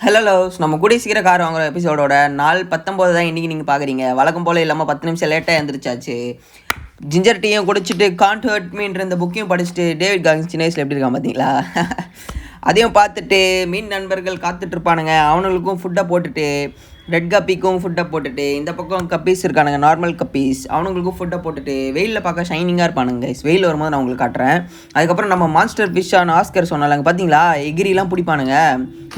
Hello loves, நம்ம கூடிய சீக்கிரம் கார் வாங்குற எபிசோடோட நாள் 19 தான் இன்றைக்கி நீங்கள் பார்க்குறீங்க. வழக்கம் போல் இல்லாமல் 10 நிமிஷம் லேட்டாக எழுந்திரிச்சாச்சு. ஜிஞ்சர் டீயும் குடிச்சிட்டு கான்ட் ஹர்ட் மீன்ற இந்த புக்கையும் படிச்சுட்டு டேவிட் காகின்ஸ் சின்ன வயசில் எப்படி இருக்கான் பார்த்தீங்களா? அதையும் பார்த்துட்டு மீன் நண்பர்கள் காத்துட்ருப்பானுங்க. அவனுங்களுக்கும் ஃபுட்டை போட்டுட்டு ரெட் கப்பிக்கும் ஃபுட்டை போட்டுட்டு இந்த பக்கம் கப்பீஸ் இருக்கானுங்க, நார்மல் கப்பீஸ், அவனுங்களுக்கும் ஃபுட்டை போட்டுட்டு வெயிலில் பார்க்க ஷைனிங்காக இருப்பானுங்க கைஸ். வெயில் வரும்போது நான் உங்களுக்கு காட்டுறேன். அதுக்கப்புறம் நம்ம மான்ஸ்டர் ஃபிஷ்ஷான ஆஸ்கர் சொன்னாங்க பார்த்தீங்களா, எகிரிலாம் பிடிப்பானுங்க.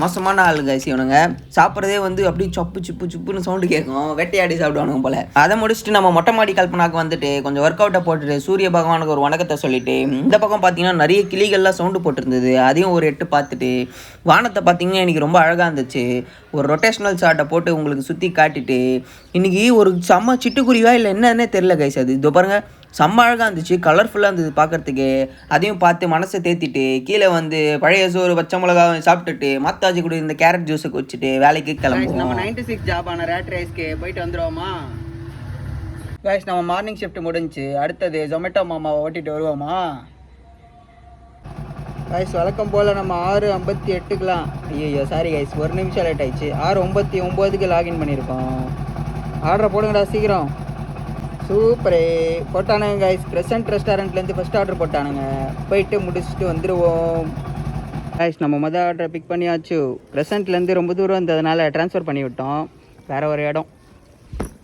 மோசமான ஆளு கைஸ் இவனுங்க. சாப்பிட்றதே வந்து அப்படியே சப்பு சிப்பு சிப்புன்னு சவுண்டு கேட்கும். வேட்டையாடி சாப்பிடுவானுங்க போல். அதை முடிச்சுட்டு நம்ம மொட்டை மாடி கல்பனாக்கு வந்துட்டு கொஞ்சம் ஒர்க் அவுட்டை போட்டுட்டு சூரிய பகவானுக்கு ஒரு வணக்கத்தை சொல்லிட்டு இந்த பக்கம் பார்த்தீங்கன்னா நிறைய கிளிகள்லாம் சவுண்டு போட்டுருந்தது. அதையும் ஒரு எட்டு பார்த்துட்டு வானத்தை பார்த்தீங்கன்னா எனக்கு ரொம்ப அழகாக இருந்துச்சு. ஒரு ரொட்டேஷனல் ஷாட்டை போட்டு உங்களுக்கு சுற்றி காட்டிட்டு இன்றைக்கி ஒரு செம்ம சிட்டுக்குருவியா இல்லை என்னன்னே தெரில கைஸ். அது இதோ பாருங்கள், செம்ம அழகாக இருந்துச்சு, கலர்ஃபுல்லாக இருந்தது பார்க்குறதுக்கு. அதையும் பார்த்து மனசை தேத்திட்டு கீழே வந்து பழைய சோறு பச்சை மிளகா சாப்பிட்டுட்டு மாத்தாஜி கூட இந்த கேரட் ஜூஸை குடிச்சிட்டு வேலைக்கு கிளம்புவோம். நம்ம 96 ஜாபான ரேட் ரைஸ்க்கு போயிட்டு வந்துடுவோமா கைஸ்? நம்ம மார்னிங் ஷிஃப்ட் முடிஞ்சு அடுத்தது ஜொமேட்டோ மாமாவை ஓட்டிகிட்டு வருவோமா கைஸ்? வழக்கம் போல் நம்ம 6:58க்குலாம், ஐயோ சாரி கைஸ், ஒரு நிமிஷம் லேட் ஆயிடுச்சு. 6:59க்கு லாகின் பண்ணியிருக்கோம். ஆர்டரை போடுங்கடா சீக்கிரம். சூப்பரே போட்டானுங்க கைஸ். க்ரெசன்ட் ரெஸ்டாரண்ட்லேருந்து ஃபஸ்ட் ஆர்டர் போட்டானுங்க. போயிட்டு முடிச்சுட்டு வந்துடுவோம் கைஸ். நம்ம மொதல் ஆர்டரை பிக் பண்ணியாச்சு. க்ரெசன்ட்லேருந்து ரொம்ப தூரம் இருந்ததுனால ட்ரான்ஸ்ஃபர் பண்ணி விட்டோம் வேறு ஒரு இடம்.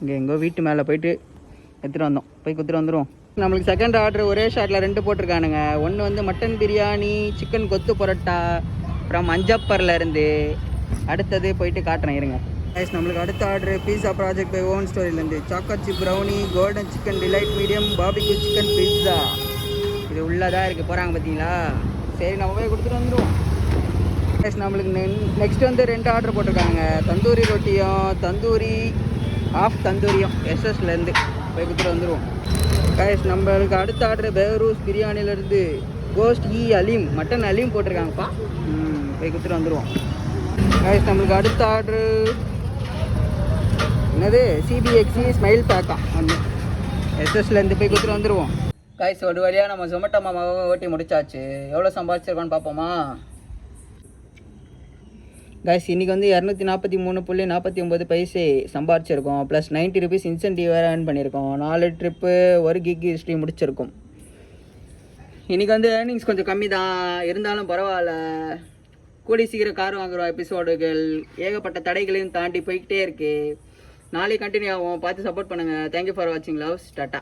இங்கே எங்கோ வீட்டு மேலே போயிட்டு எடுத்துகிட்டு வந்தோம். போய் கொடுத்துட்டு வந்துடுவோம். நம்மளுக்கு செகண்ட் ஆர்டர் ஒரே ஷாட்டில் 2 போட்டிருக்கானுங்க. ஒன்று வந்து மட்டன் பிரியாணி, சிக்கன் கொத்து பரோட்டா, அப்புறம் மஞ்சப்பரில் இருந்து. அடுத்தது போயிட்டு காட்டுறேன் இருங்க கைஸ். நம்மளுக்கு அடுத்த order pizza project by own ஸ்டோரியிலேருந்து choco chip brownie, golden chicken delight medium, barbecue chicken pizza. இது உள்ளதாக இருக்குது போகிறாங்க பார்த்தீங்களா? சரி நம்ம போய் கொடுத்துட்டு வந்துடுவோம் கைஸ். நம்மளுக்கு நெக்ஸ்ட் வந்து 2 ஆர்டர் போட்டிருக்காங்க. தந்தூரி ரொட்டியும் தந்தூரி ஆஃப் தந்தூரியும் எஸ்எஸ்லேருந்து. போய் கொடுத்துட்டு வந்துடுவோம் கைஸ். நம்மளுக்கு அடுத்த ஆர்டர் பெவரூஸ் பிரியாணிலேருந்து கோஸ்ட் அலீம் மட்டன் அலீம் போட்டிருக்காங்கப்பா. போய் கொடுத்துட்டு வந்துடுவோம் கைஸ். நம்மளுக்கு அடுத்த ஆர்டரு என்னது, சிபிஎக்சி ஸ்மைல் பேக்கா ஒன்று எஸ்எஸ்லேருந்து. போய் கொடுத்துட்டு வந்துடுவோம் கைஸ். ஒரு வழியாக நம்ம ஜொமேட்டோ மாமாவை ஓட்டி முடிச்சாச்சு. எவ்வளோ சம்பாதிச்சிருக்கோன்னு பார்ப்போமா கைஸ்? இன்றைக்கி வந்து 243.49 சம்பாரிச்சிருக்கோம். ப்ளஸ் 90 ருபீஸ் இன்சென்டிவ் வேறு ஏர்ன் பண்ணியிருக்கோம். 4 ட்ரிப்பு 1 கிக் ஹிஸ்ட்ரி முடிச்சிருக்கோம். இன்றைக்கி வந்து ஏர்னிங்ஸ் கொஞ்சம் கம்மி தான், இருந்தாலும் பரவாயில்ல. கூடி சீக்கிரம் கார் வாங்குகிறோம் எபிசோடுகள் ஏகப்பட்ட தடைகளையும் தாண்டி போய்கிட்டே இருக்குது. நாளைக்கு கண்டினியூ ஆகும். பார்த்து சப்போர்ட் பண்ணுங்கள். தேங்க்யூ ஃபார் வாட்சிங் லவ்ஸ். டாட்டா.